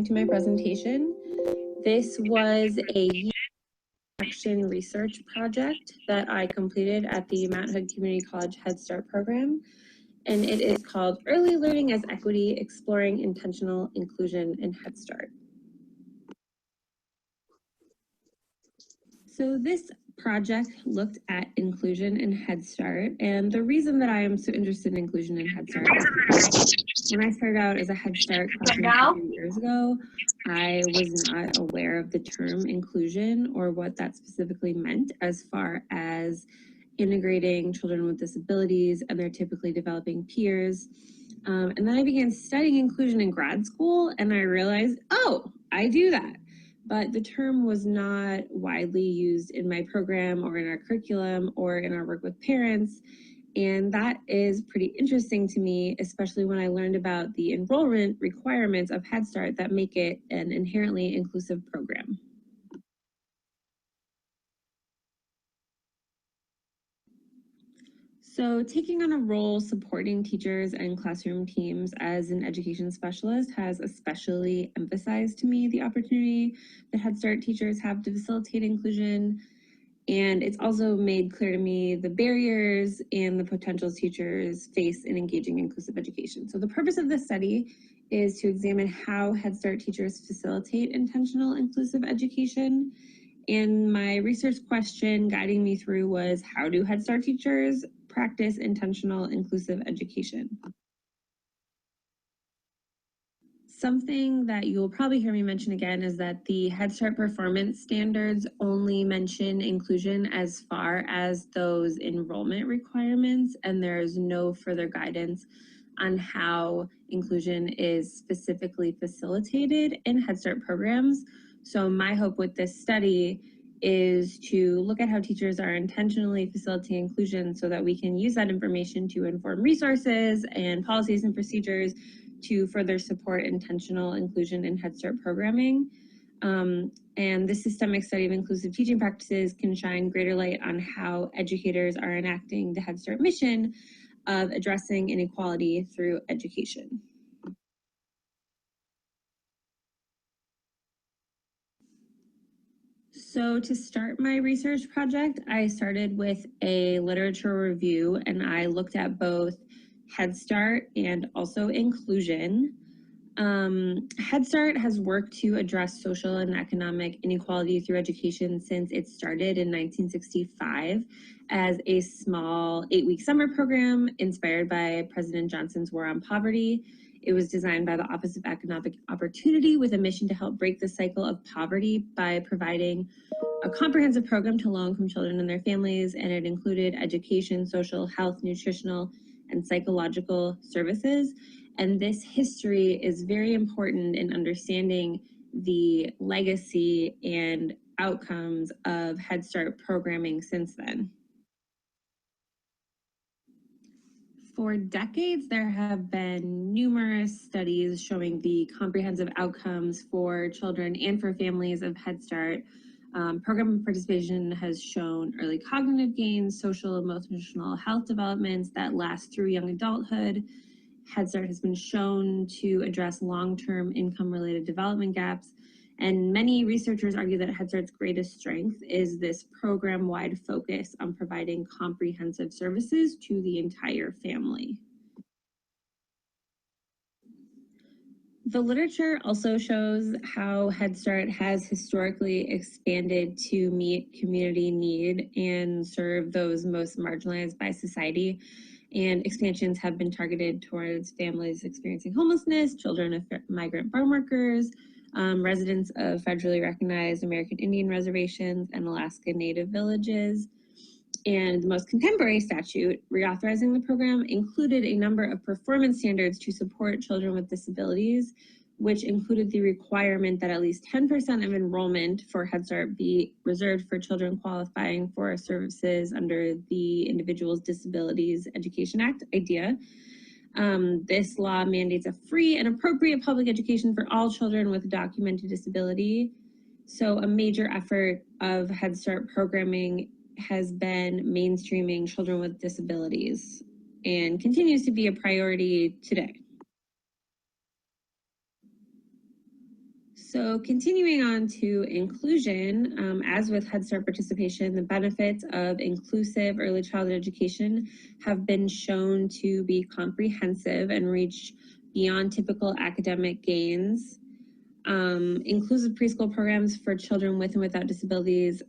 To my presentation. This was a action research project that I completed at the Mount Hood Community College Head Start program, and it is called Early Learning as Equity, Exploring Intentional Inclusion in Head Start. So this project looked at inclusion in Head Start, and the reason that I am so interested in inclusion in Head Start is when I started out as a Head Start classroom years ago, I was not aware of the term inclusion or what that specifically meant as far as integrating children with disabilities and their typically developing peers. And then I began studying inclusion in grad school, and I realized, oh, I do that. But the term was not widely used in my program or in our curriculum or in our work with parents. And that is pretty interesting to me, especially when I learned about the enrollment requirements of Head Start that make it an inherently inclusive program. So taking on a role supporting teachers and classroom teams as an education specialist has especially emphasized to me the opportunity that Head Start teachers have to facilitate inclusion. And it's also made clear to me the barriers and the potential teachers face in engaging inclusive education. So the purpose of this study is to examine how Head Start teachers facilitate intentional inclusive education. And my research question guiding me through was, how do Head Start teachers practice intentional inclusive education? Something that you'll probably hear me mention again is that the Head Start performance standards only mention inclusion as far as those enrollment requirements, and there is no further guidance on how inclusion is specifically facilitated in Head Start programs. So my hope with this study is to look at how teachers are intentionally facilitating inclusion so that we can use that information to inform resources and policies and procedures to further support intentional inclusion in Head Start programming. And the systemic study of inclusive teaching practices can shine greater light on how educators are enacting the Head Start mission of addressing inequality through education. So to start my research project, I started with a literature review, and I looked at both Head Start and also inclusion. Head Start has worked to address social and economic inequality through education since it started in 1965 as a small 8-week summer program inspired by President Johnson's War on Poverty. It was designed by the Office of Economic Opportunity with a mission to help break the cycle of poverty by providing a comprehensive program to low-income children and their families, and it included education, social, health, nutritional, and psychological services. And this history is very important in understanding the legacy and outcomes of Head Start programming since then. For decades, there have been numerous studies showing the comprehensive outcomes for children and for families of Head Start. Program participation has shown early cognitive gains, social, emotional health developments that last through young adulthood. Head Start has been shown to address long-term income-related development gaps, and many researchers argue that Head Start's greatest strength is this program-wide focus on providing comprehensive services to the entire family. The literature also shows how Head Start has historically expanded to meet community need and serve those most marginalized by society. And expansions have been targeted towards families experiencing homelessness, children of migrant farm workers, residents of federally recognized American Indian reservations and Alaska Native villages. And the most contemporary statute reauthorizing the program included a number of performance standards to support children with disabilities, which included the requirement that at least 10% of enrollment for Head Start be reserved for children qualifying for services under the Individuals Disabilities Education Act, IDEA. This law mandates a free and appropriate public education for all children with documented disability. So a major effort of Head Start programming has been mainstreaming children with disabilities and continues to be a priority today. So continuing on to inclusion, as with Head Start participation, the benefits of inclusive early childhood education have been shown to be comprehensive and reach beyond typical academic gains. Inclusive preschool programs for children with and without disabilities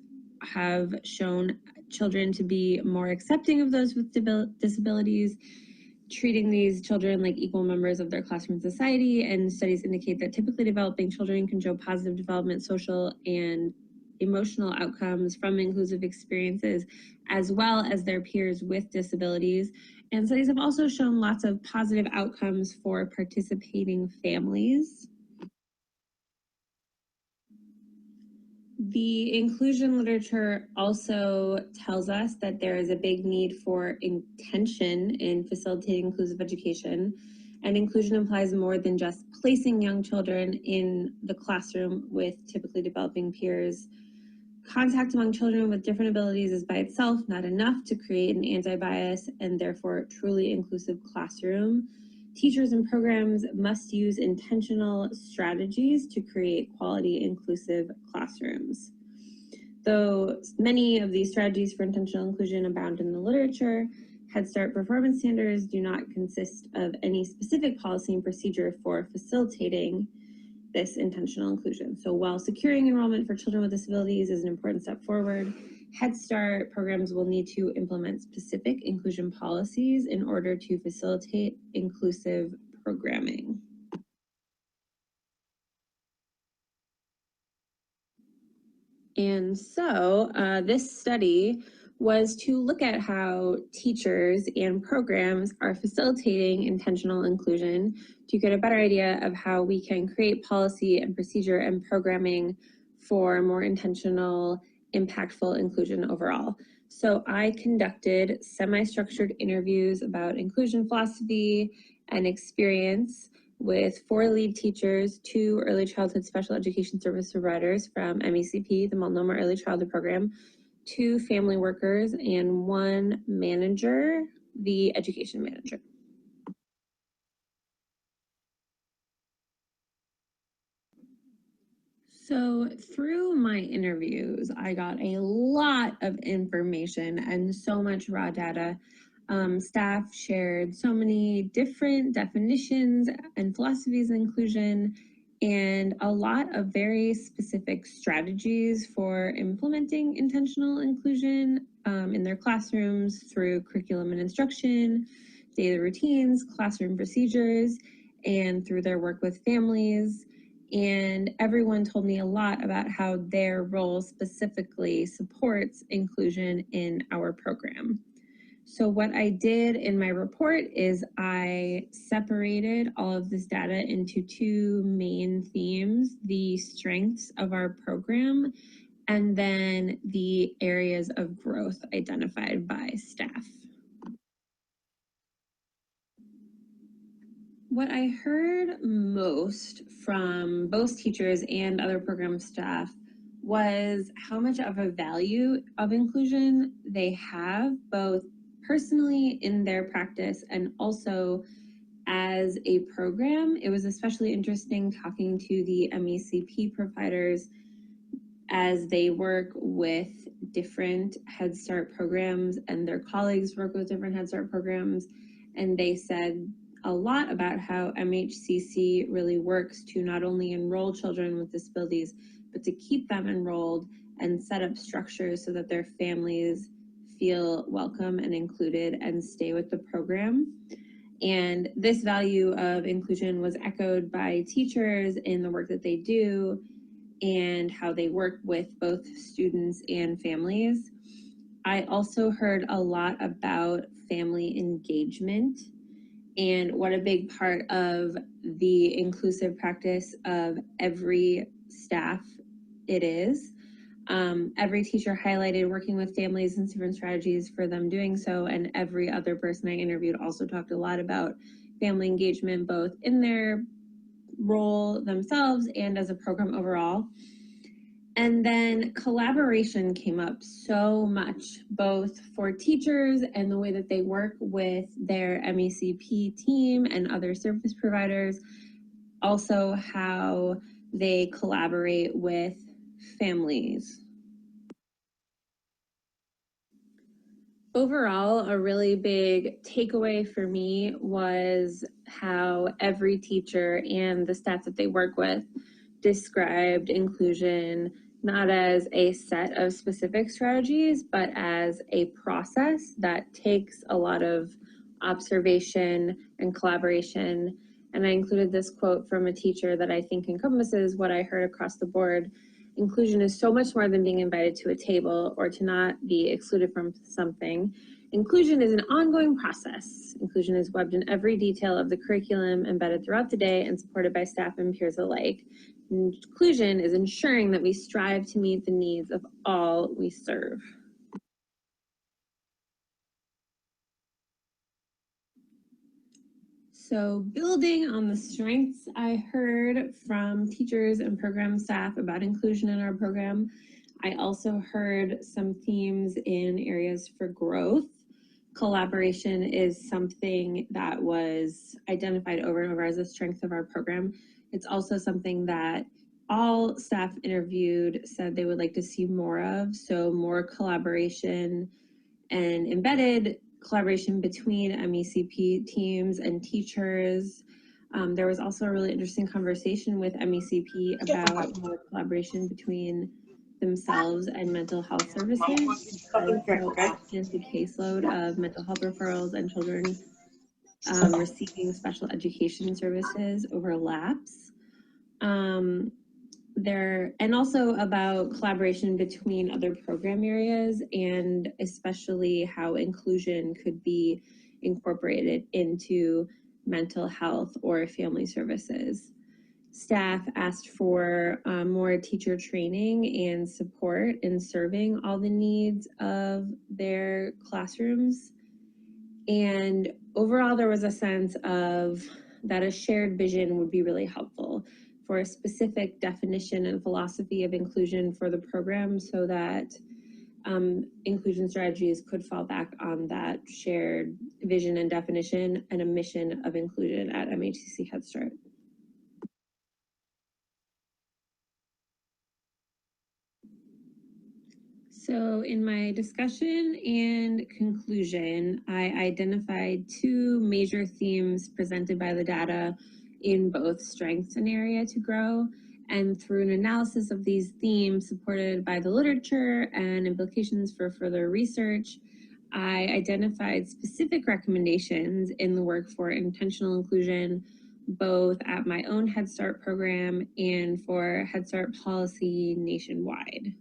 have shown children to be more accepting of those with disabilities, treating these children like equal members of their classroom society, and studies indicate that typically developing children can show positive development, social, and emotional outcomes from inclusive experiences, as well as their peers with disabilities. And studies have also shown lots of positive outcomes for participating families. The inclusion literature also tells us that there is a big need for intention in facilitating inclusive education, and inclusion implies more than just placing young children in the classroom with typically developing peers. Contact among children with different abilities is by itself not enough to create an anti-bias and therefore truly inclusive classroom. Teachers and programs must use intentional strategies to create quality, inclusive classrooms. Though many of these strategies for intentional inclusion abound in the literature, Head Start performance standards do not consist of any specific policy and procedure for facilitating this intentional inclusion. So while securing enrollment for children with disabilities is an important step forward, Head Start programs will need to implement specific inclusion policies in order to facilitate inclusive programming. And so this study was to look at how teachers and programs are facilitating intentional inclusion to get a better idea of how we can create policy and procedure and programming for more intentional, impactful inclusion overall. So I conducted semi-structured interviews about inclusion philosophy and experience with 4 lead teachers, 2 early childhood special education service providers from MECP, the Multnomah Early Childhood Program, 2 family workers, and 1 manager, the education manager. So through my interviews, I got a lot of information and so much raw data. Staff shared so many different definitions and philosophies of inclusion and a lot of very specific strategies for implementing intentional inclusion in their classrooms through curriculum and instruction, daily routines, classroom procedures, and through their work with families. And everyone told me a lot about how their role specifically supports inclusion in our program. So what I did in my report is I separated all of this data into 2 main themes: the strengths of our program and then the areas of growth identified by staff. What I heard most from both teachers and other program staff was how much of a value of inclusion they have, both personally in their practice and also as a program. It was especially interesting talking to the MECP providers as they work with different Head Start programs and their colleagues work with different Head Start programs. And they said a lot about how MHCC really works to not only enroll children with disabilities, but to keep them enrolled and set up structures so that their families feel welcome and included and stay with the program. And this value of inclusion was echoed by teachers in the work that they do and how they work with both students and families. I also heard a lot about family engagement and what a big part of the inclusive practice of every staff it is. Every teacher highlighted working with families and different strategies for them doing so, and every other person I interviewed also talked a lot about family engagement, both in their role themselves and as a program overall. And then collaboration came up so much, both for teachers and the way that they work with their MECP team and other service providers. Also how they collaborate with families. Overall, a really big takeaway for me was how every teacher and the staff that they work with described inclusion not as a set of specific strategies, but as a process that takes a lot of observation and collaboration. And I included this quote from a teacher that I think encompasses what I heard across the board. Inclusion is so much more than being invited to a table or to not be excluded from something. Inclusion is an ongoing process. Inclusion is webbed in every detail of the curriculum, embedded throughout the day, and supported by staff and peers alike. Inclusion is ensuring that we strive to meet the needs of all we serve. So building on the strengths I heard from teachers and program staff about inclusion in our program, I also heard some themes in areas for growth. Collaboration is something that was identified over and over as a strength of our program. It's also something that all staff interviewed said they would like to see more of, so more collaboration and embedded collaboration between MECP teams and teachers. There was also a really interesting conversation with MECP about more collaboration between themselves and mental health services, because so often the caseload of mental health referrals and children receiving special education services overlaps. And also about collaboration between other program areas, and especially how inclusion could be incorporated into mental health or family services. Staff asked for more teacher training and support in serving all the needs of their classrooms. And overall, there was a sense of that a shared vision would be really helpful for a specific definition and philosophy of inclusion for the program, so that inclusion strategies could fall back on that shared vision and definition and a mission of inclusion at MHCC Head Start. So in my discussion and conclusion, I identified two major themes presented by the data in both strengths and area to grow. And through an analysis of these themes supported by the literature and implications for further research, I identified specific recommendations in the work for intentional inclusion, both at my own Head Start program and for Head Start policy nationwide.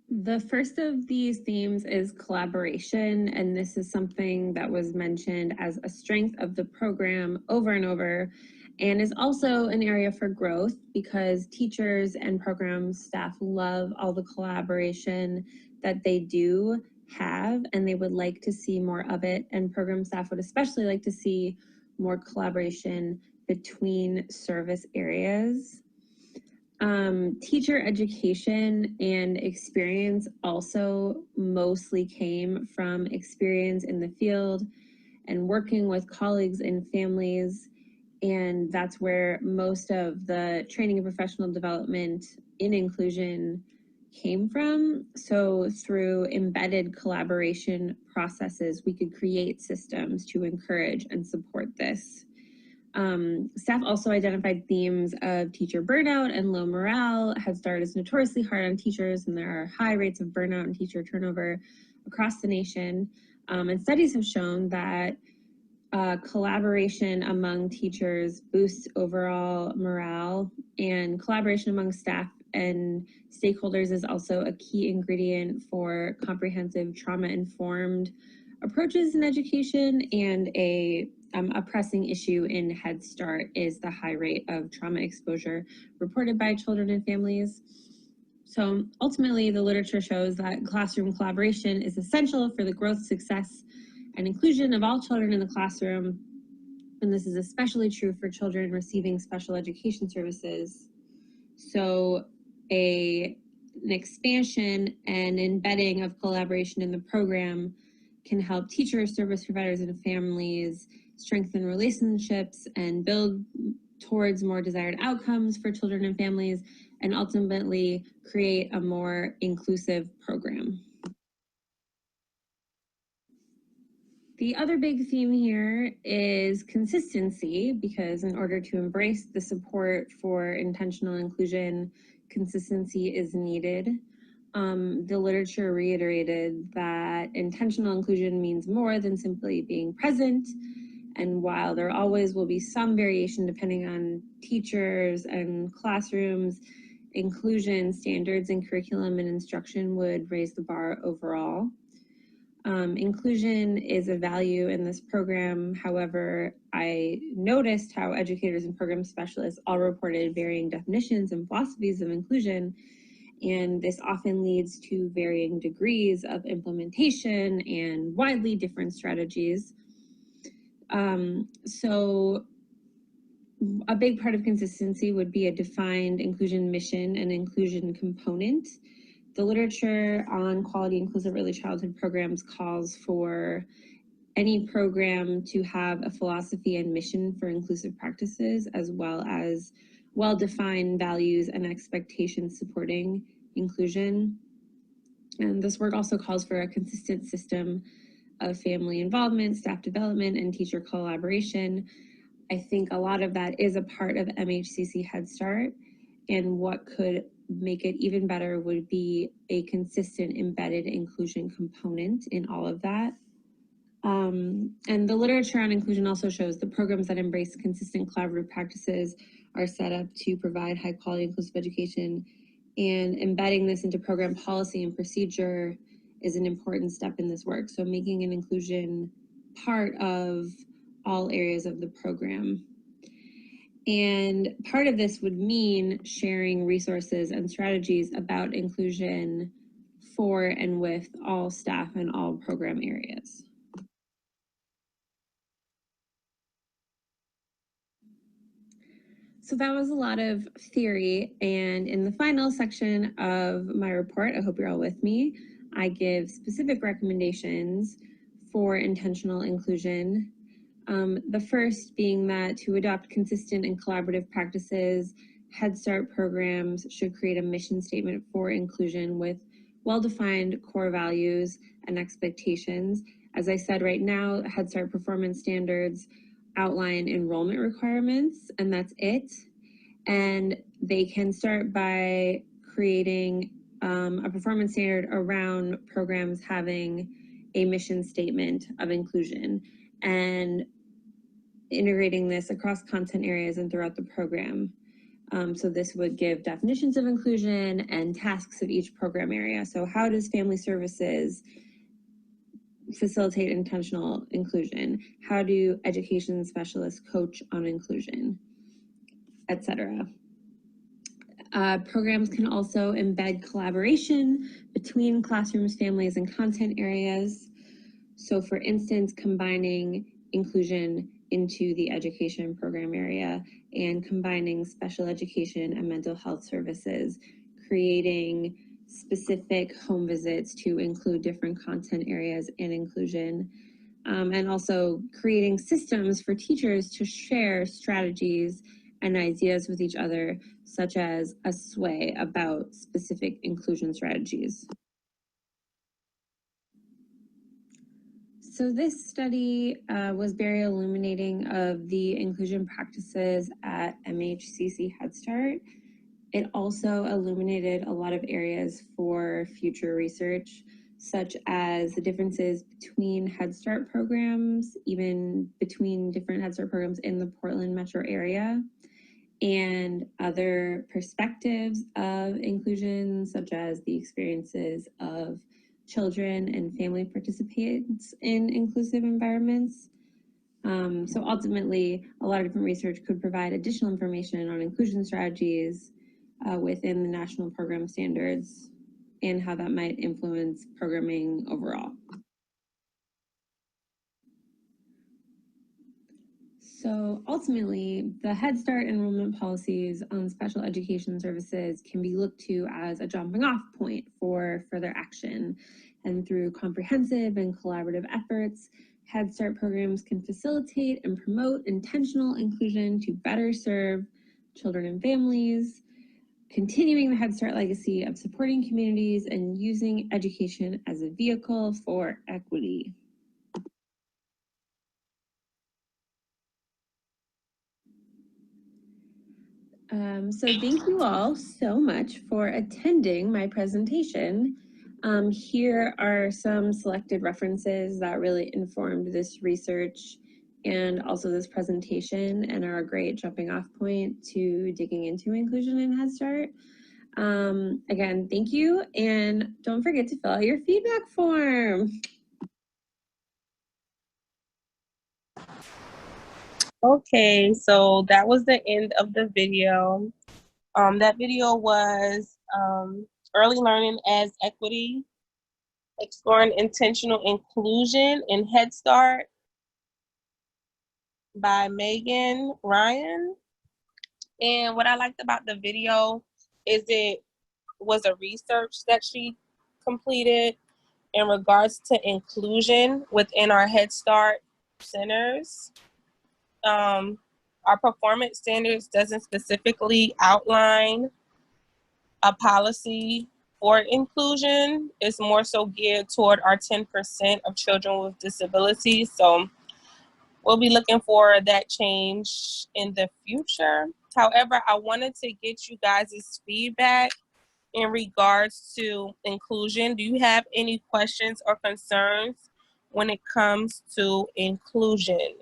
The first of these themes is collaboration, and this is something that was mentioned as a strength of the program over and over, and is also an area for growth because teachers and program staff love all the collaboration that they do have, and they would like to see more of it, and program staff would especially like to see more collaboration between service areas. Teacher education and experience also mostly came from experience in the field and working with colleagues and families. And that's where most of the training and professional development in inclusion came from. So through embedded collaboration processes, we could create systems to encourage and support this. Staff also identified themes of teacher burnout and low morale. Head Start is notoriously hard on teachers, and there are high rates of burnout and teacher turnover across the nation. And studies have shown that collaboration among teachers boosts overall morale, and collaboration among staff and stakeholders is also a key ingredient for comprehensive trauma-informed approaches in education. And a pressing issue in Head Start is the high rate of trauma exposure reported by children and families. So ultimately, the literature shows that classroom collaboration is essential for the growth, success, and inclusion of all children in the classroom. And this is especially true for children receiving special education services. So an expansion and embedding of collaboration in the program can help teachers, service providers, and families strengthen relationships, and build towards more desired outcomes for children and families, and ultimately create a more inclusive program. The other big theme here is consistency, because in order to embrace the support for intentional inclusion, consistency is needed. The literature reiterated that intentional inclusion means more than simply being present. And while there always will be some variation depending on teachers and classrooms, inclusion standards in curriculum and instruction would raise the bar overall. Inclusion is a value in this program. However, I noticed how educators and program specialists all reported varying definitions and philosophies of inclusion, and this often leads to varying degrees of implementation and widely different strategies. So a big part of consistency would be a defined inclusion mission and inclusion component. The literature on quality inclusive early childhood programs calls for any program to have a philosophy and mission for inclusive practices, as well as well-defined values and expectations supporting inclusion. And this work also calls for a consistent system of family involvement, staff development, and teacher collaboration. I think a lot of that is a part of MHCC Head Start, and what could make it even better would be a consistent embedded inclusion component in all of that. And the literature on inclusion also shows the programs that embrace consistent collaborative practices are set up to provide high quality inclusive education, and embedding this into program policy and procedure is an important step in this work. So making an inclusion part of all areas of the program. And part of this would mean sharing resources and strategies about inclusion for and with all staff and all program areas. So that was a lot of theory, and in the final section of my report, I hope you're all with me, I give specific recommendations for intentional inclusion. The first being that to adopt consistent and collaborative practices, Head Start programs should create a mission statement for inclusion with well-defined core values and expectations. As I said, right now, Head Start performance standards outline enrollment requirements, and that's it. And they can start by creating a performance standard around programs having a mission statement of inclusion and integrating this across content areas and throughout the program. So this would give definitions of inclusion and tasks of each program area. So how does family services facilitate intentional inclusion? How do education specialists coach on inclusion, etc.? Programs can also embed collaboration between classrooms, families, and content areas. So for instance, combining inclusion into the education program area and combining special education and mental health services, creating specific home visits to include different content areas and inclusion, and also creating systems for teachers to share strategies and ideas with each other, such as a sway about specific inclusion strategies. So this study was very illuminating of the inclusion practices at MHCC Head Start. It also illuminated a lot of areas for future research, such as the differences between Head Start programs, even between different Head Start programs in the Portland metro area, and other perspectives of inclusion, such as the experiences of children and family participants in inclusive environments. So ultimately, a lot of different research could provide additional information on inclusion strategies within the national program standards and how that might influence programming overall. So ultimately, the Head Start enrollment policies on special education services can be looked to as a jumping off point for further action. And through comprehensive and collaborative efforts, Head Start programs can facilitate and promote intentional inclusion to better serve children and families, continuing the Head Start legacy of supporting communities and using education as a vehicle for equity. So thank you all so much for attending my presentation. Here are some selected references that really informed this research and also this presentation and are a great jumping off point to digging into inclusion in Head Start. Again, thank you, and don't forget to fill out your feedback form. Okay, so that was the end of the video. That video was Early Learning as Equity, Exploring Intentional Inclusion in Head Start by Megan Ryan. And what I liked about the video is it was a research that she completed in regards to inclusion within our Head Start centers. Our performance standards doesn't specifically outline a policy for inclusion. It's more so geared toward our 10% of children with disabilities. So we'll be looking for that change in the future. However, I wanted to get you guys' feedback in regards to inclusion. Do you have any questions or concerns when it comes to inclusion?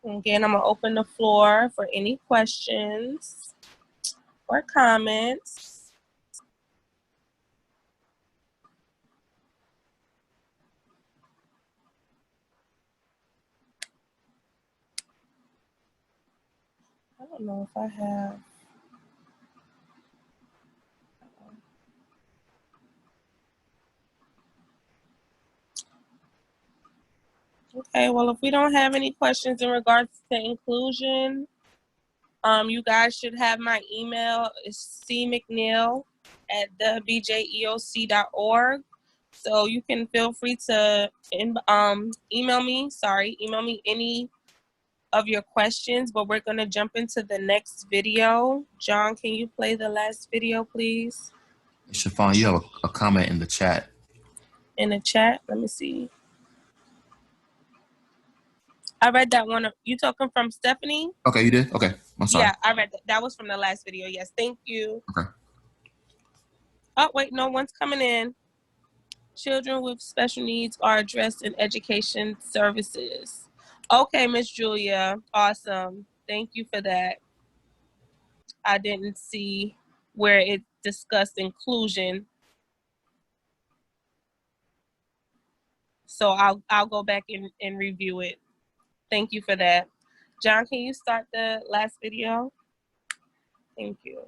Again, I'm gonna open the floor for any questions or comments. I don't know if I have. Okay, well, if we don't have any questions in regards to inclusion, you guys should have my email. It's cmcneil@thebjeoc.org. So you can feel free to email me any of your questions, but we're gonna jump into the next video. John, can you play the last video, please? Chiffon, you have a comment in the chat. In the chat, let me see. I read that one. You talking from Stephanie? Okay, you did? Okay, I'm sorry. Yeah, I read that. That was from the last video. Yes, thank you. Okay. Oh, wait, no one's coming in. Children with special needs are addressed in education services. Okay, Miss Julia, awesome. Thank you for that. I didn't see where it discussed inclusion. So I'll go back and review it. Thank you for that. John, can you start the last video? Thank you.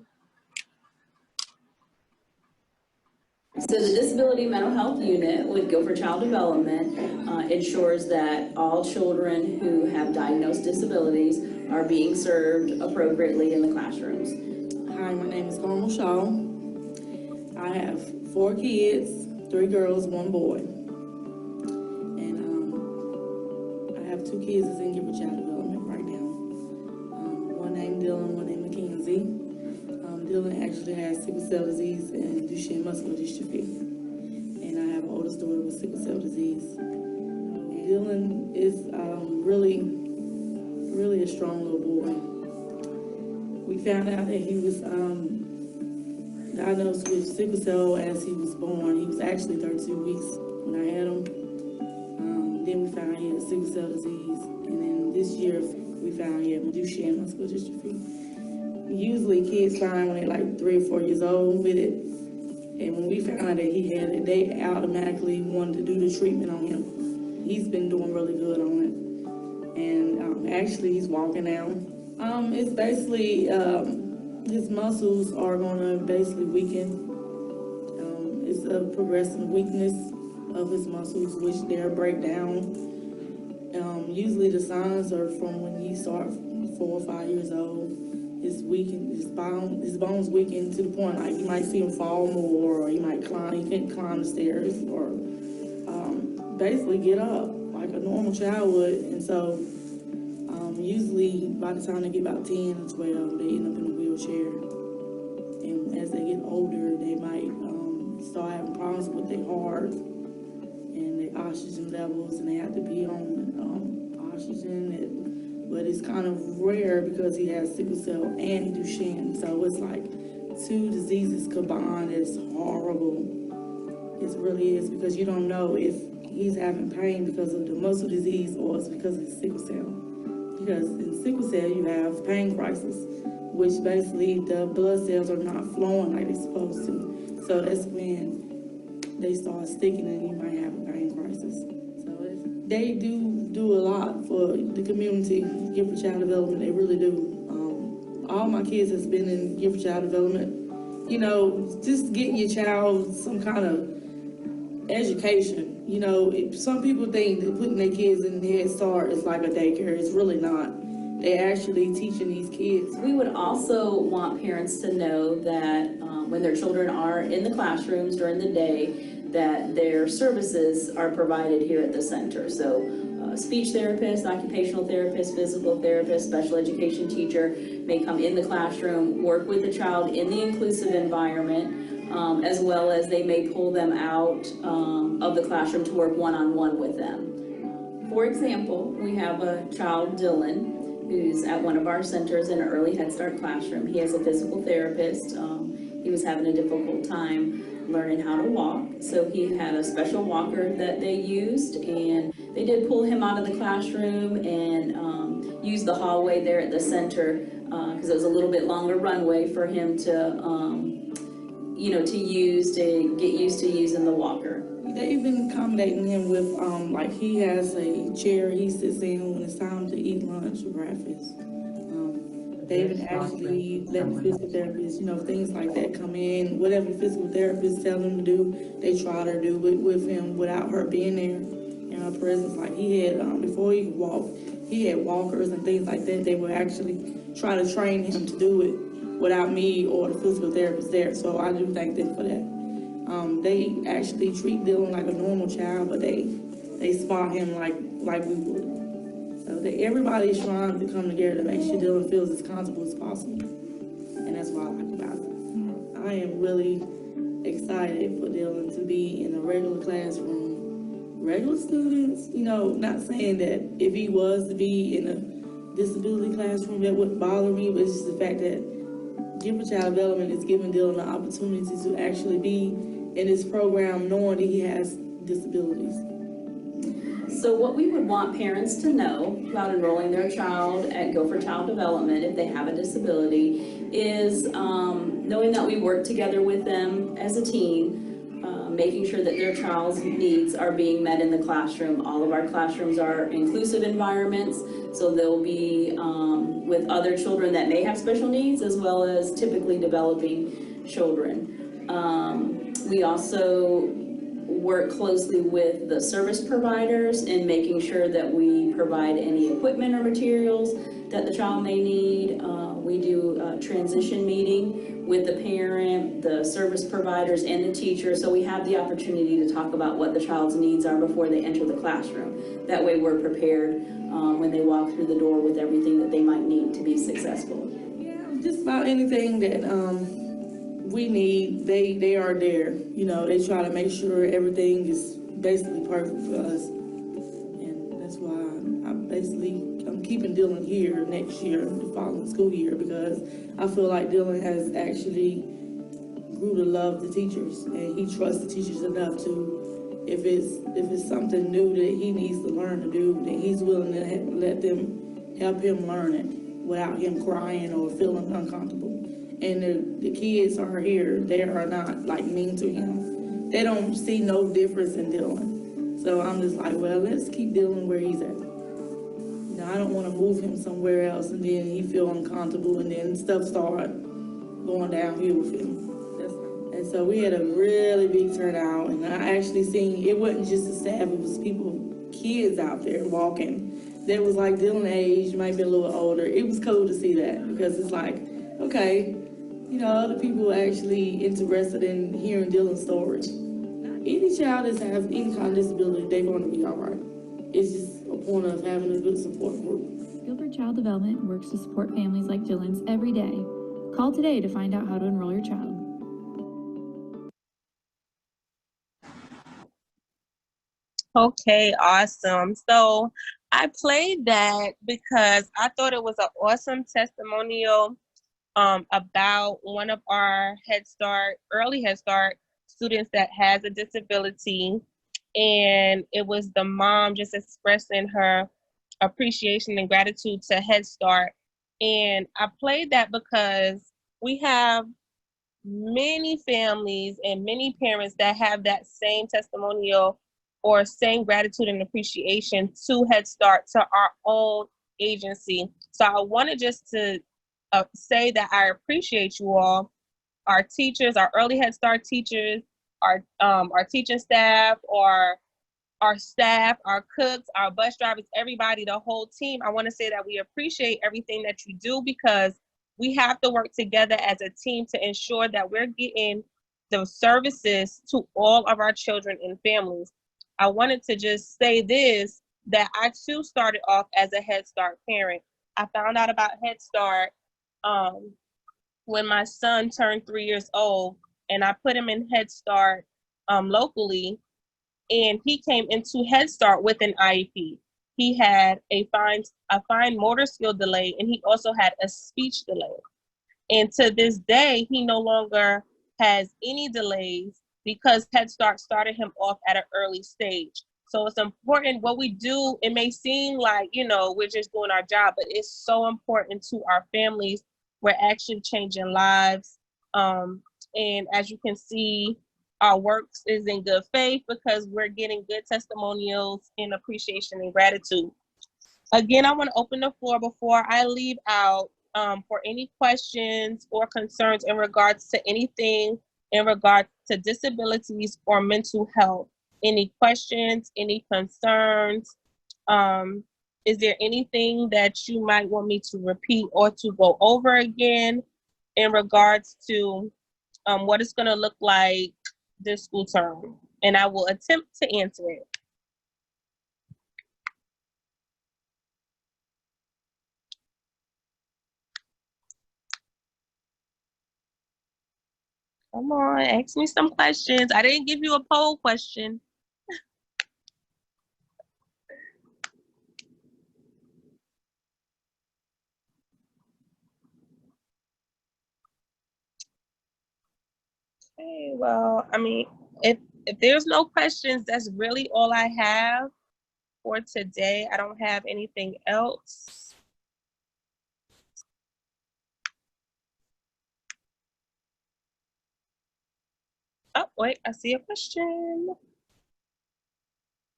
So the Disability Mental Health Unit with Guilford Child Development ensures that all children who have diagnosed disabilities are being served appropriately in the classrooms. Hi, my name is Carmel Shaw. I have 4 kids, 3 girls, 1 boy. And I have 2 kids that's in Guilford Child Development right now. One named Dylan, one named Mackenzie. Dylan actually has sickle cell disease and Duchenne muscular dystrophy. And I have an oldest daughter with sickle cell disease. Dylan is really a strong little boy. We found out that he was diagnosed with sickle cell as he was born. He was actually 32 weeks when I had him. Then we found he had sickle cell disease. And then this year we found he had Duchenne muscular dystrophy. Usually kids find when they're like 3 or 4 years old with it. And when we found out that he had it, they automatically wanted to do the treatment on him. He's been doing really good on it. And actually he's walking now. It's basically, his muscles are gonna basically weaken. It's a progressive weakness of his muscles, which they'll break down. Usually the signs are from when he starts 4 or 5 years old. his bones weakened to the point like you might see him fall more, or he can't climb the stairs, or basically get up like a normal child would. And so usually by the time they get about 10 or 12, they end up in a wheelchair. And as they get older, they might start having problems with their heart and their oxygen levels, and they have to be on oxygen. But it's kind of rare because he has sickle cell and Duchenne. So it's like two diseases combined. It's horrible. It really is, because you don't know if he's having pain because of the muscle disease or it's because of sickle cell. Because in sickle cell, you have pain crisis, which basically the blood cells are not flowing like they're supposed to. So that's when they start sticking and you might have a pain crisis. So they do a lot for the community, Gift for Child Development. They really do. All my kids has been in Gift for Child Development. You know, just getting your child some kind of education. You know, some people think that putting their kids in Head Start is like a daycare. It's really not. They're actually teaching these kids. We would also want parents to know that when their children are in the classrooms during the day, that their services are provided here at the center. So speech therapist, occupational therapist, physical therapist, special education teacher may come in the classroom, work with the child in the inclusive environment, as well as they may pull them out of the classroom to work one-on-one with them. For example, we have a child, Dylan, who's at one of our centers in an early Head Start classroom. He has a physical therapist. He was having a difficult time learning how to walk, so he had a special walker that they used, and they did pull him out of the classroom and use the hallway there at the center because it was a little bit longer runway for him to get used to using the walker. They've been accommodating him with, like he has a chair he sits in when it's time to eat lunch or breakfast. They've been actually letting the physical therapists, things like that come in. Whatever the physical therapist tell them to do, they try to do it with him without her being there in her presence. Like he had, before he could walk, he had walkers and things like that. They would actually try to train him to do it without me or the physical therapist there. So I do thank them for that. They actually treat Dylan like a normal child, but they spot him like we would. So everybody is trying to come together to make sure Dylan feels as comfortable as possible. And that's what I like about it. I am really excited for Dylan to be in a regular classroom. Regular students, not saying that if he was to be in a disability classroom, that wouldn't bother me, but it's just the fact that Gift for Child Development is giving Dylan the opportunity to actually be in this program knowing that he has disabilities. So what we would want parents to know about enrolling their child at Go for Child Development if they have a disability is knowing that we work together with them as a team, making sure that their child's needs are being met in the classroom. All of our classrooms are inclusive environments, so they'll be with other children that may have special needs as well as typically developing children. We also work closely with the service providers in making sure that we provide any equipment or materials that the child may need. We do a transition meeting with the parent, the service providers, and the teacher, so we have the opportunity to talk about what the child's needs are before they enter the classroom. That way we're prepared when they walk through the door with everything that they might need to be successful. Yeah, just about anything that we need, they are there. They try to make sure everything is basically perfect for us. And that's why I'm keeping Dylan here next year, the following school year, because I feel like Dylan has actually grew to love the teachers, and he trusts the teachers enough to, if it's something new that he needs to learn to do, then he's willing to let them help him learn it without him crying or feeling uncomfortable. And the kids are here, they are not mean to him. They don't see no difference in Dylan. So I'm just like, well, let's keep Dylan where he's at. I don't want to move him somewhere else and then he feel uncomfortable and then stuff start going downhill with him. And so we had a really big turnout, and I actually seen, it wasn't just the staff, it was kids out there walking. That was like Dylan age, might be a little older. It was cool to see that, because it's like, okay, you know, other people are actually interested in hearing Dylan's story. Any child that has any kind of disability, they're going to be all right. It's just a point of having a good support group. Guilford Child Development works to support families like Dylan's every day. Call today to find out how to enroll your child. Okay, awesome. So I played that because I thought it was an awesome testimonial about one of our early Head Start students that has a disability. And it was the mom just expressing her appreciation and gratitude to Head Start. And I played that because we have many families and many parents that have that same testimonial or same gratitude and appreciation to Head Start, to our own agency. So I wanted just to say that I appreciate you all, our teachers, our early Head Start teachers, our teaching staff, or our staff, our cooks, our bus drivers, everybody, the whole team. I want to say that we appreciate everything that you do, because we have to work together as a team to ensure that we're getting the services to all of our children and families. I wanted to just say this, that I too started off as a Head Start parent. I found out about Head Start when my son turned 3 years old, and I put him in Head Start locally, and he came into Head Start with an IEP. He had a fine motor skill delay, and he also had a speech delay. And to this day, he no longer has any delays because Head Start started him off at an early stage. So it's important what we do. It may seem like, we're just doing our job, but it's so important to our families. We're actually changing lives. And as you can see, our works is in good faith because we're getting good testimonials in appreciation and gratitude. Again, I want to open the floor before I leave out for any questions or concerns in regards to anything in regards to disabilities or mental health. Any questions, any concerns? Is there anything that you might want me to repeat or to go over again in regards to what it's going to look like this school term? And I will attempt to answer it. Come on, ask me some questions. I didn't give you a poll question. Okay, well, I mean, if there's no questions, that's really all I have for today. I don't have anything else. Oh, wait, I see a question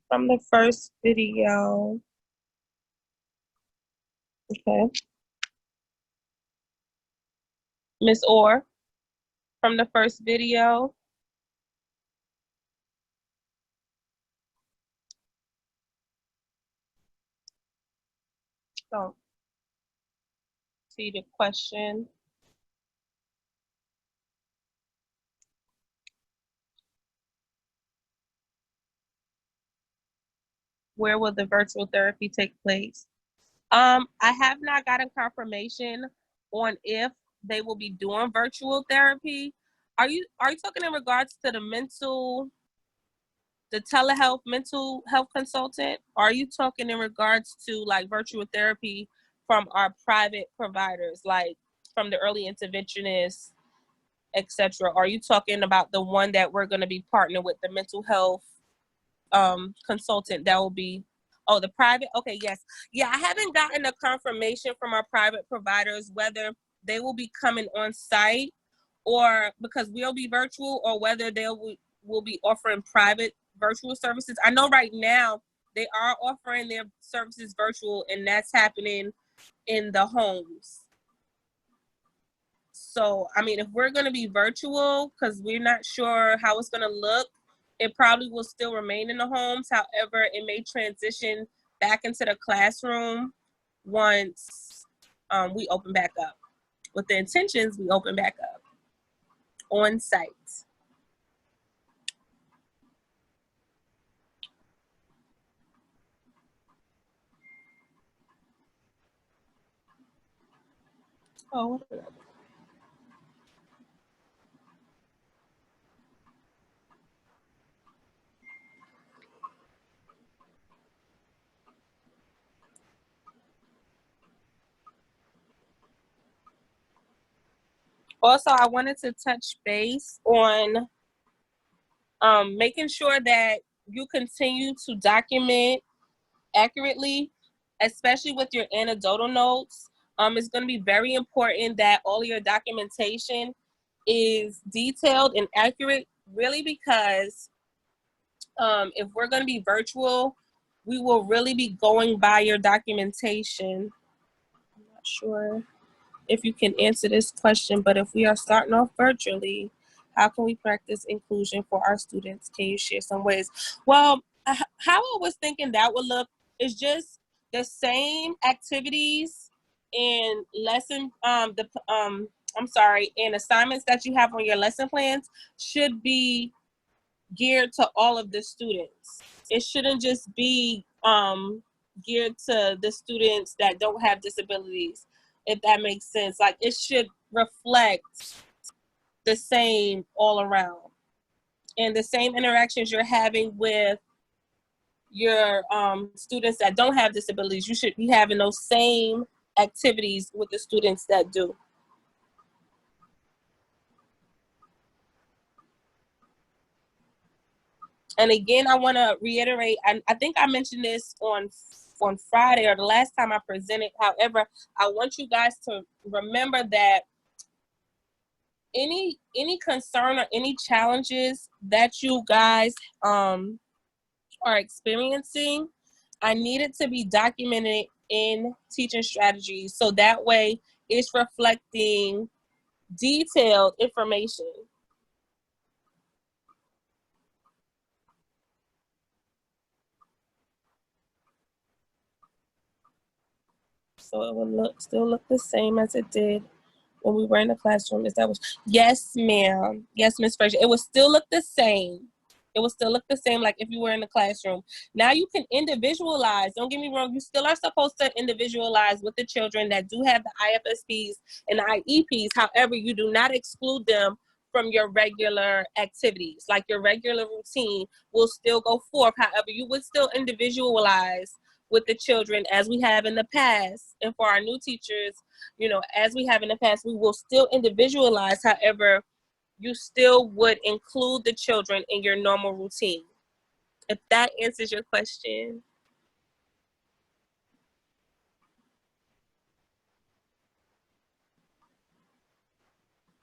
from the first video. Okay. Miss Orr, from the first video. Don't see the question. Where will the virtual therapy take place? I have not gotten confirmation on if they will be doing virtual therapy. Are you talking in regards to the telehealth mental health consultant? Or are you talking in regards to like virtual therapy from our private providers, like from the early interventionists, etc.? Are you talking about the one that we're going to be partnering with, the mental health consultant that will be, the private? Okay, yes. Yeah, I haven't gotten a confirmation from our private providers whether they will be coming on site, or because we'll be virtual, or whether they will be offering private virtual services. I know right now they are offering their services virtual, and that's happening in the homes. So, I mean, if we're going to be virtual, because we're not sure how it's going to look, it probably will still remain in the homes. However, it may transition back into the classroom once we open back up. with the intentions we open back up on site. Oh, also, I wanted to touch base on making sure that you continue to document accurately, especially with your anecdotal notes. It's going to be very important that all of your documentation is detailed and accurate, really, because if we're going to be virtual, we will really be going by your documentation. I'm not sure if you can answer this question, but if we are starting off virtually, how can we practice inclusion for our students? Can you share some ways? Well, how I was thinking that would look is just the same activities and and assignments that you have on your lesson plans should be geared to all of the students. It shouldn't just be geared to the students that don't have disabilities, if that makes sense. Like, it should reflect the same all around. And the same interactions you're having with your students that don't have disabilities, you should be having those same activities with the students that do. And again, I want to reiterate, I think I mentioned this on Friday or the last time I presented. However, I want you guys to remember that any concern or any challenges that you guys are experiencing, I need it to be documented in teaching strategies, so that way it's reflecting detailed information. So it will still look the same as it did when we were in the classroom. Is that what? Yes, ma'am. Yes, Miss Frazier. It will still look the same. It will still look the same like if you were in the classroom. Now you can individualize. Don't get me wrong. You still are supposed to individualize with the children that do have the IFSPs and the IEPs. However, you do not exclude them from your regular activities. Like, your regular routine will still go forth. However, you would still individualize with the children as we have in the past. And for our new teachers, as we have in the past, we will still individualize. However, you still would include the children in your normal routine. If that answers your question.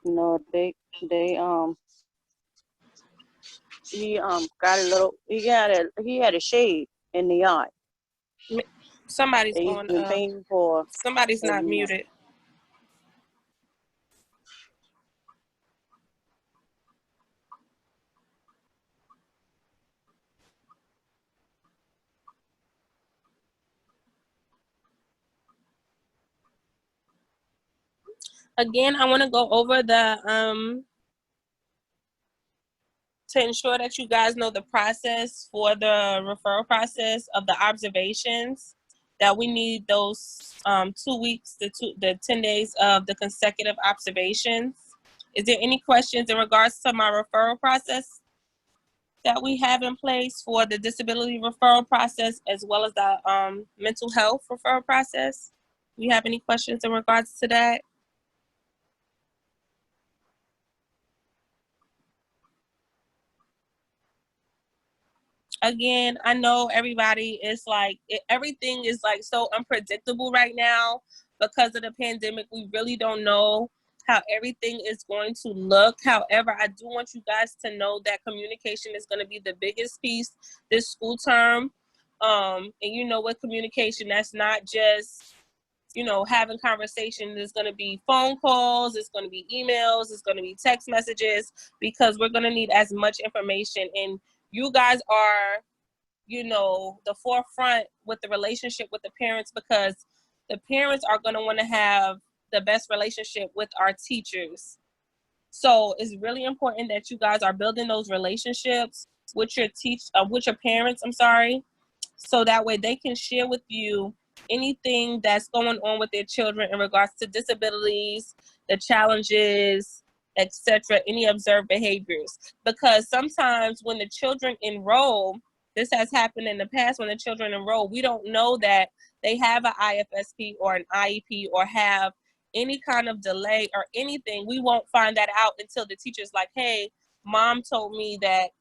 No, he got a little, he had a shade in the yard. Somebody's He's on, been paying for somebody's not muted. Again, I want to go over to ensure that you guys know the process for the referral process of the observations, that we need those 2 weeks, the 10 days of the consecutive observations. Is there any questions in regards to my referral process that we have in place for the disability referral process, as well as the mental health referral process? Do you have any questions in regards to that? Again, I know everybody is like, everything is like so unpredictable right now because of the pandemic. We really don't know how everything is going to look. However, I do want you guys to know that communication is going to be the biggest piece this school term. And with communication, that's not just, having conversation. There's going to be phone calls, it's going to be emails, it's going to be text messages, because we're going to need as much information. And you guys are, the forefront with the relationship with the parents, because the parents are going to want to have the best relationship with our teachers. So it's really important that you guys are building those relationships with your with your parents, so that way they can share with you anything that's going on with their children in regards to disabilities, the challenges, etc., any observed behaviors. Because sometimes when the children enroll, this has happened in the past, when the children enroll, we don't know that they have an IFSP or an IEP or have any kind of delay or anything. We won't find that out until the teacher's like, hey, mom told me that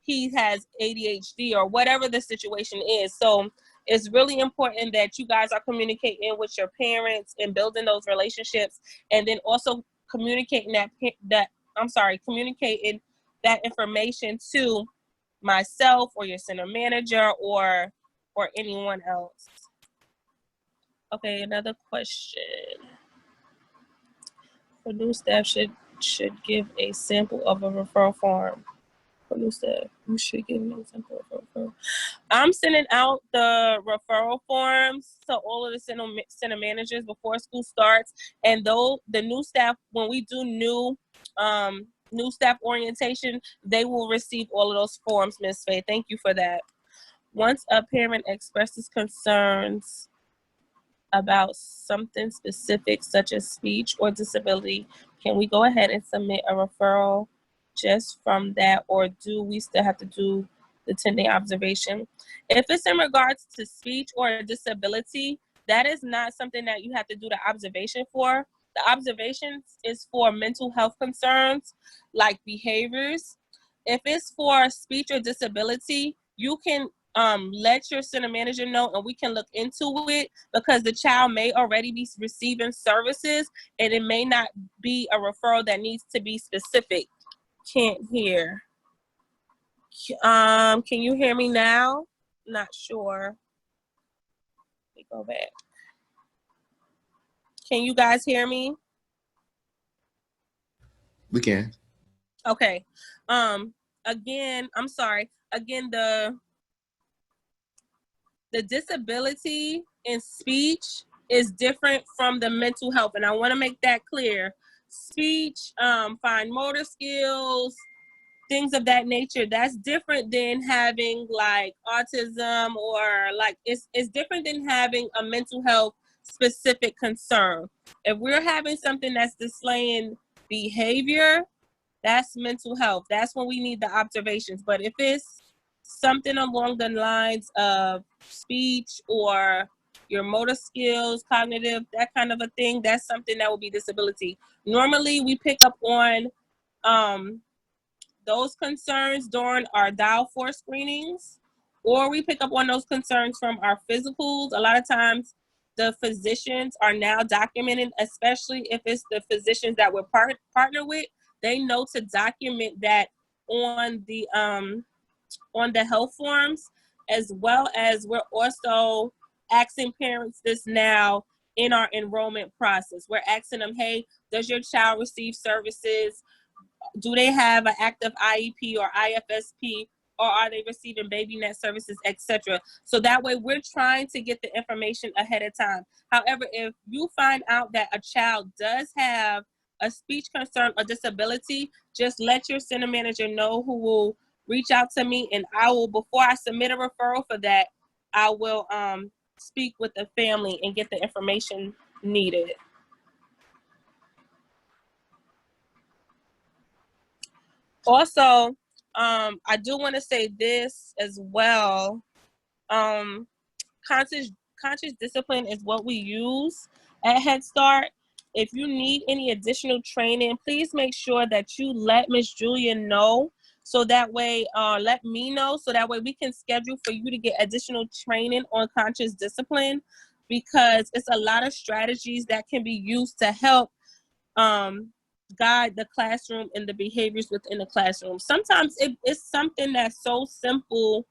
he has ADHD or whatever the situation is. So it's really important that you guys are communicating with your parents and building those relationships, and then also communicating communicating that information to myself or your center manager or anyone else. Okay, another question. For new staff should give a sample of a referral form. For new staff, you should give me a sample of a referral. I'm sending out the referral forms to all of the center managers before school starts, and though the new staff, when we do new staff orientation, they will receive all of those forms, Ms. Faye. Thank you for that. Once a parent expresses concerns about something specific, such as speech or disability, can we go ahead and submit a referral just from that, or do we still have to do the 10-day observation? If it's in regards to speech or disability, that is not something that you have to do the observation for. The observation is for mental health concerns like behaviors. If it's for speech or disability, you can let your center manager know, and we can look into it, because the child may already be receiving services and it may not be a referral that needs to be specific. Can't hear. Can you hear me now? Not sure. Let me go back. Can you guys hear me? We can. Okay. Again, I'm sorry. Again, the disability in speech is different from the mental health, and I want to make that clear. Speech, fine motor skills, things of that nature, that's different than having like autism, or like it's different than having a mental health specific concern. If we're having something that's displaying behavior, that's mental health. That's when we need the observations. But if it's something along the lines of speech or your motor skills, cognitive, that kind of a thing, that's something that will be disability. Normally, we pick up on those concerns during our dial 4 screenings, or we pick up on those concerns from our physicals. A lot of times, the physicians are now documenting, especially if it's the physicians that we're partner with. They know to document that on the health forms, as well as we're also asking parents this now in our enrollment process. We're asking them, hey, does your child receive services? Do they have an active IEP or IFSP, or are they receiving baby net services, etc.? So that way we're trying to get the information ahead of time. However, if you find out that a child does have a speech concern or disability, just let your center manager know, who will reach out to me, and I will, before I submit a referral for that, I will speak with the family and get the information needed. Also, I do want to say this as well. Conscious discipline is what we use at Head Start. If you need any additional training, please make sure that you let Miss Julia know, so that way, let me know, so that way we can schedule for you to get additional training on conscious discipline, because it's a lot of strategies that can be used to help guide the classroom and the behaviors within the classroom. Sometimes it's something that's so simple.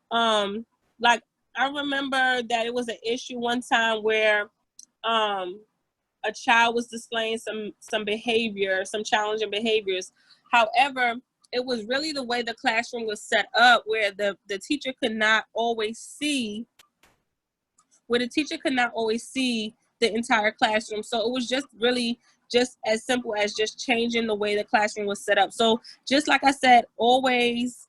Like, I remember that it was an issue one time where a child was displaying some behavior, some challenging behaviors. However, it was really the way the classroom was set up, where the teacher could not always see the entire classroom. So it was just really just as simple as just changing the way the classroom was set up. So just like I said, always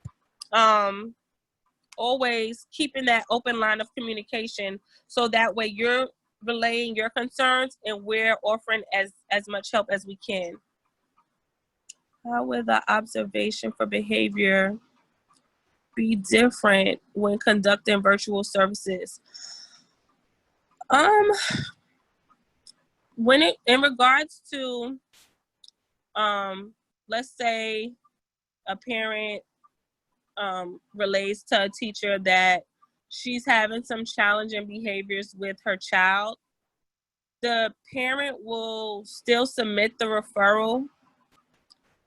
keeping that open line of communication, so that way you're relaying your concerns and we're offering as much help as we can. How will the observation for behavior be different when conducting virtual services? When it in regards to let's say a parent relays to a teacher that she's having some challenging behaviors with her child, the parent will still submit the referral.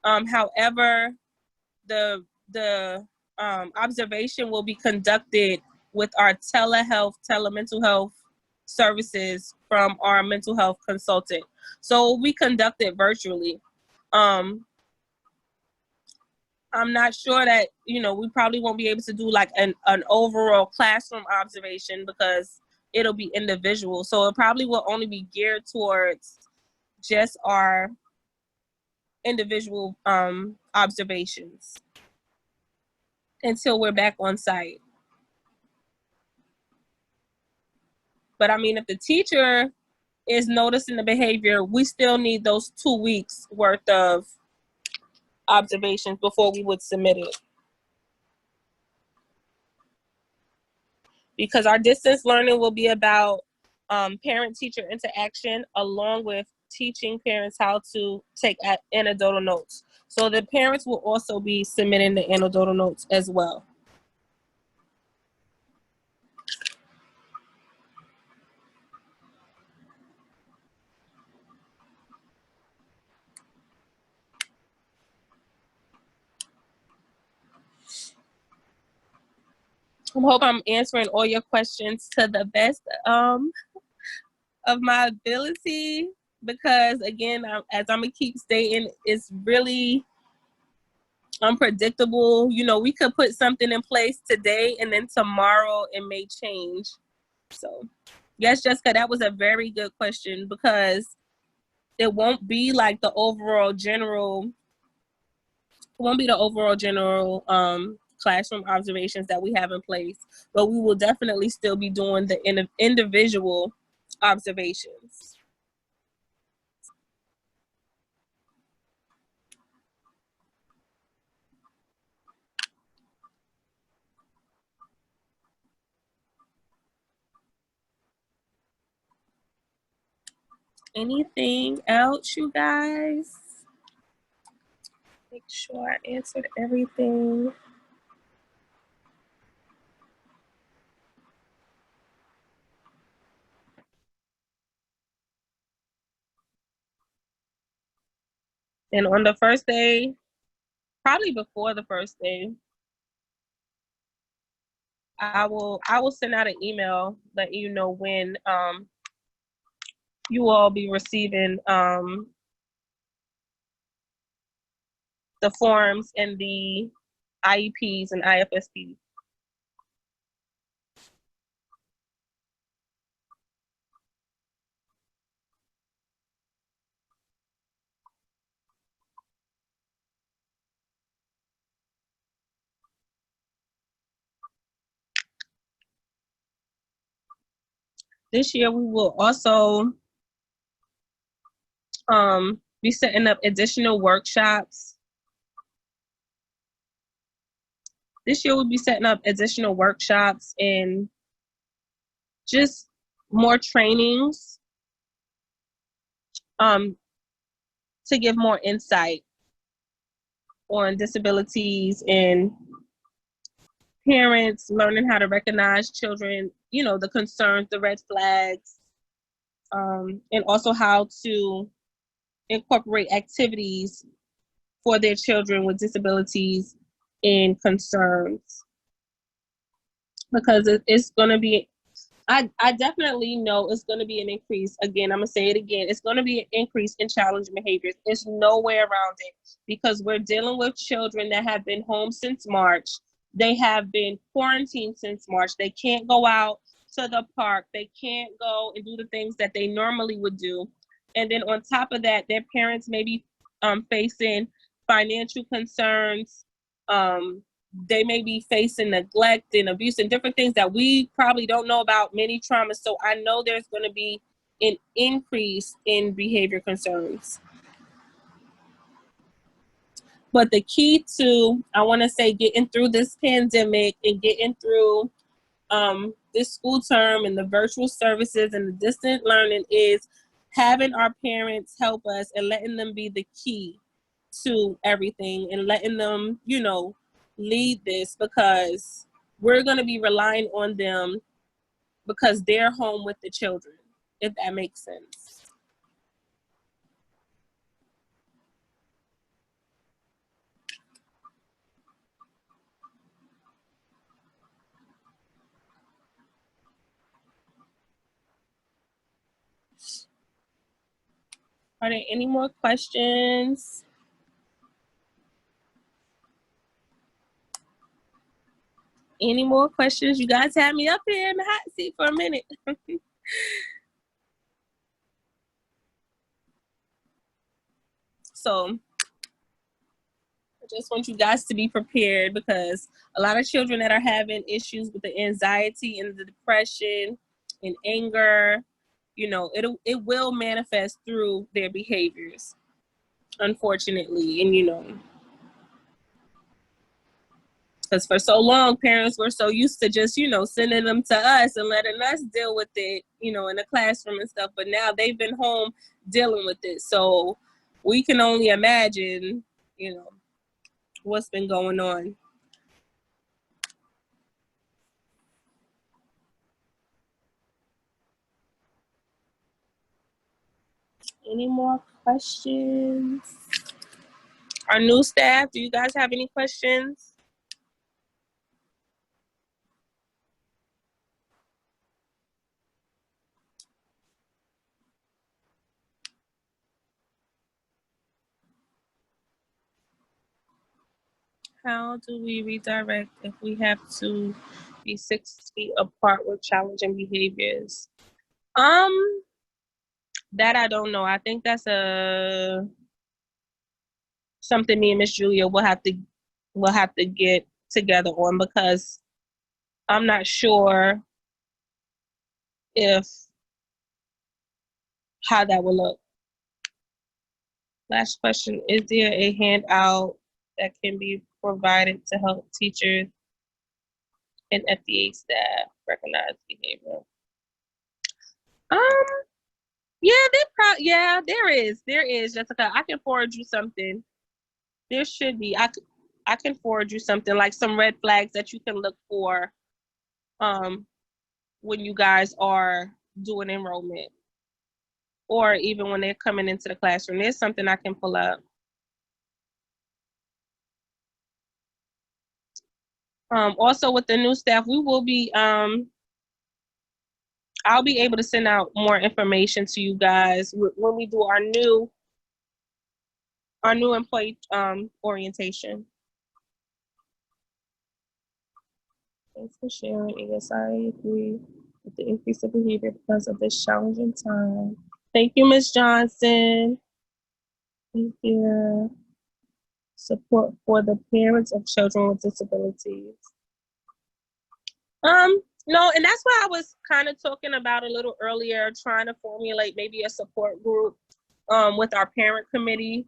However, the observation will be conducted with our telemental health services from our mental health consultant. So we conduct it virtually. I'm not sure that, we probably won't be able to do like an overall classroom observation because it'll be individual. So it probably will only be geared towards just our individual observations until we're back on site. But I mean, if the teacher is noticing the behavior, we still need those 2 weeks worth of observations before we would submit it. Because our distance learning will be about parent-teacher interaction, along with teaching parents how to take anecdotal notes. So the parents will also be submitting the anecdotal notes as well. I hope I'm answering all your questions to the best of my ability, because again, as I'm gonna keep stating, it's really unpredictable. We could put something in place today and then tomorrow it may change. So yes, Jessica, that was a very good question, because it won't be like the overall general classroom observations that we have in place, but we will definitely still be doing the individual observations. Anything else, you guys? Make sure I answered everything. And on the first day, probably before the first day, I will send out an email letting you know when you all be receiving the forms and the IEPs and IFSPs. This year, we will also be setting up additional workshops. This year, we'll be setting up additional workshops and just more trainings to give more insight on disabilities and parents learning how to recognize children, the concerns, the red flags, and also how to incorporate activities for their children with disabilities and concerns. Because it's going to be, I definitely know it's going to be an increase. Again, I'm going to say it again. It's going to be an increase in challenging behaviors. There's no way around it, because we're dealing with children that have been home since March. They have been quarantined since March. They can't go out. to the park. They can't go and do the things that they normally would do. And then on top of that, their parents may be facing financial concerns. They may be facing neglect and abuse and different things that we probably don't know about, many traumas. So I know there's going to be an increase in behavior concerns. But the key to, I want to say, getting through this pandemic and getting through this school term and the virtual services and the distant learning is having our parents help us and letting them be the key to everything and letting them, you know, lead this, because we're going to be relying on them because they're home with the children, if that makes sense. Are there any more questions? Any more questions? You guys had me up here in the hot seat for a minute. So I just want you guys to be prepared, because a lot of children that are having issues with the anxiety and the depression and anger, you know, it will manifest through their behaviors, unfortunately. And, you know, because for so long, parents were so used to just, you know, sending them to us and letting us deal with it, you know, in the classroom and stuff. But now they've been home dealing with it. So we can only imagine, you know, what's been going on. Any more questions? Our new staff, do you guys have any questions? How do we redirect if we have to be 6 feet apart with challenging behaviors? That I don't know. I think that's something me and Miss Julia will have to get together on, because I'm not sure if how that will look. Last question, is there a handout that can be provided to help teachers and FDA staff recognize behavior? Yeah, there is, Jessica. I can forward you something. There should be. I can forward you something, like some red flags that you can look for when you guys are doing enrollment, or even when they're coming into the classroom. There's something I can pull up. Also with the new staff, we will be, I'll be able to send out more information to you guys when we do our new employee orientation. Thanks for sharing. Yes, I agree with the increase of behavior because of this challenging time. Thank you, Ms. Johnson. Thank you. Support for the parents of children with disabilities. No, and that's why I was kind of talking about a little earlier, trying to formulate maybe a support group with our parent committee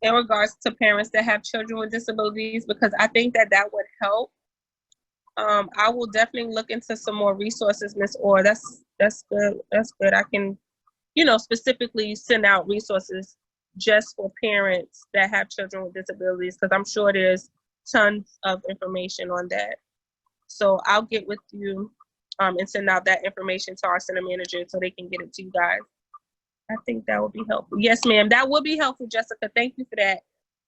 in regards to parents that have children with disabilities, because I think that would help. I will definitely look into some more resources, Ms. Orr. That's good. That's good. I can, you know, specifically send out resources just for parents that have children with disabilities, because I'm sure there's tons of information on that. So I'll get with you and send out that information to our center manager so they can get it to you guys. I think that would be helpful. Yes, ma'am. That would be helpful, Jessica. Thank you for that.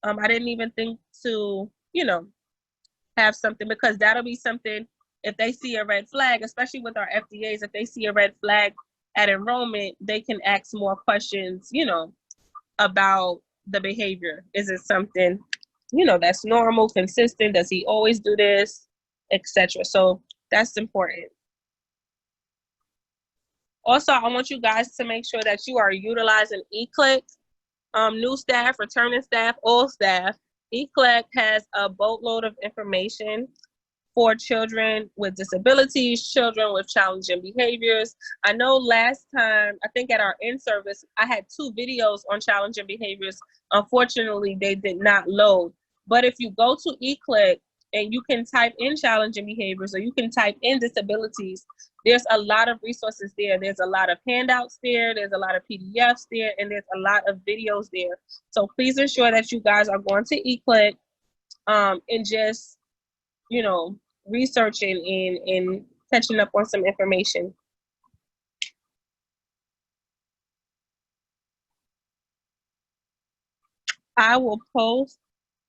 I didn't even think to, you know, have something, because that'll be something, if they see a red flag, especially with our FDAs, if they see a red flag at enrollment, they can ask more questions, you know, about the behavior. Is it something, you know, that's normal, consistent? Does he always do this, etc.? So that's important. Also, I want you guys to make sure that you are utilizing eClick. New staff, returning staff, old staff. eClick has a boatload of information for children with disabilities, children with challenging behaviors. I know last time, I think at our in-service, I had 2 videos on challenging behaviors. Unfortunately, they did not load. But if you go to eClick and you can type in challenging behaviors or you can type in disabilities, there's a lot of resources there. There's a lot of handouts there. There's a lot of PDFs there, and there's a lot of videos there. So please ensure that you guys are going to eClick and just, you know, researching and catching up on some information. I will post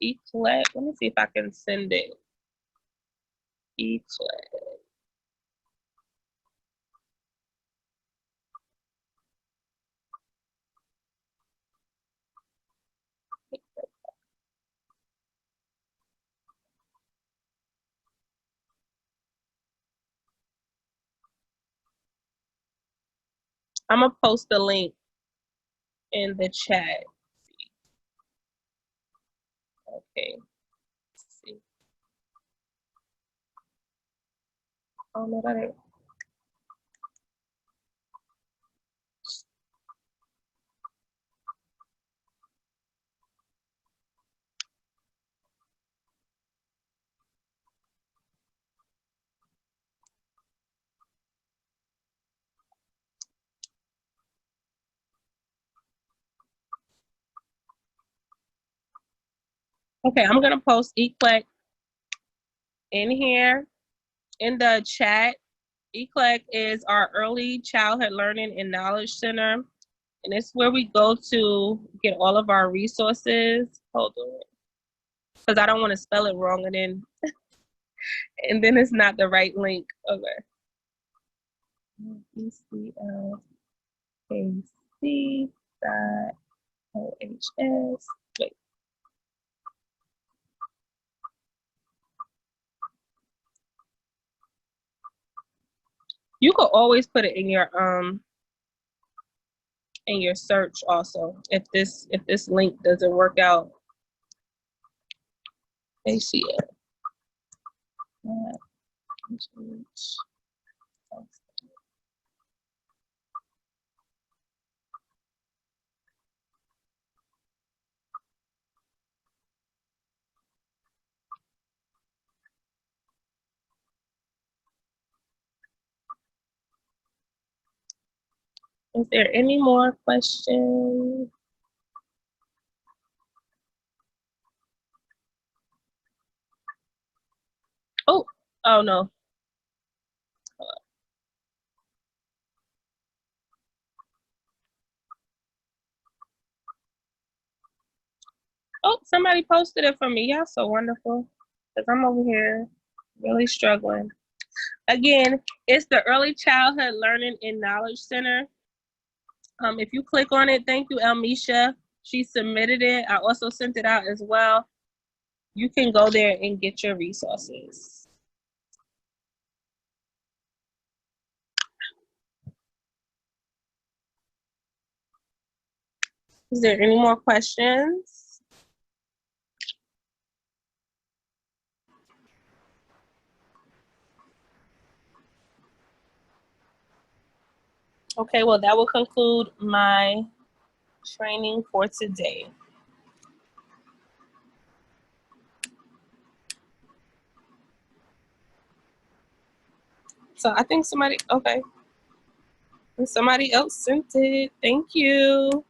eClick. Let me see if I can send it. eClick. I'm gonna post the link in the chat. Okay. Let's see. Oh no, that ain't. Okay, I'm gonna post eClick in here in the chat. eClick is our Early Childhood Learning and Knowledge Center, and it's where we go to get all of our resources. Hold on, because I don't want to spell it wrong and then it's not the right link. Okay. ECLKC.OHS. Wait. You could always put it in your search also if this link doesn't work out. ACL. Is there any more questions? Oh no. Oh, somebody posted it for me. Y'all so wonderful. Because I'm over here really struggling. Again, it's the Early Childhood Learning and Knowledge Center. If you click on it, thank you, Elmisha. She submitted it. I also sent it out as well. You can go there and get your resources. Is there any more questions? Okay, well, that will conclude my training for today. So I think somebody else sent it. Thank you.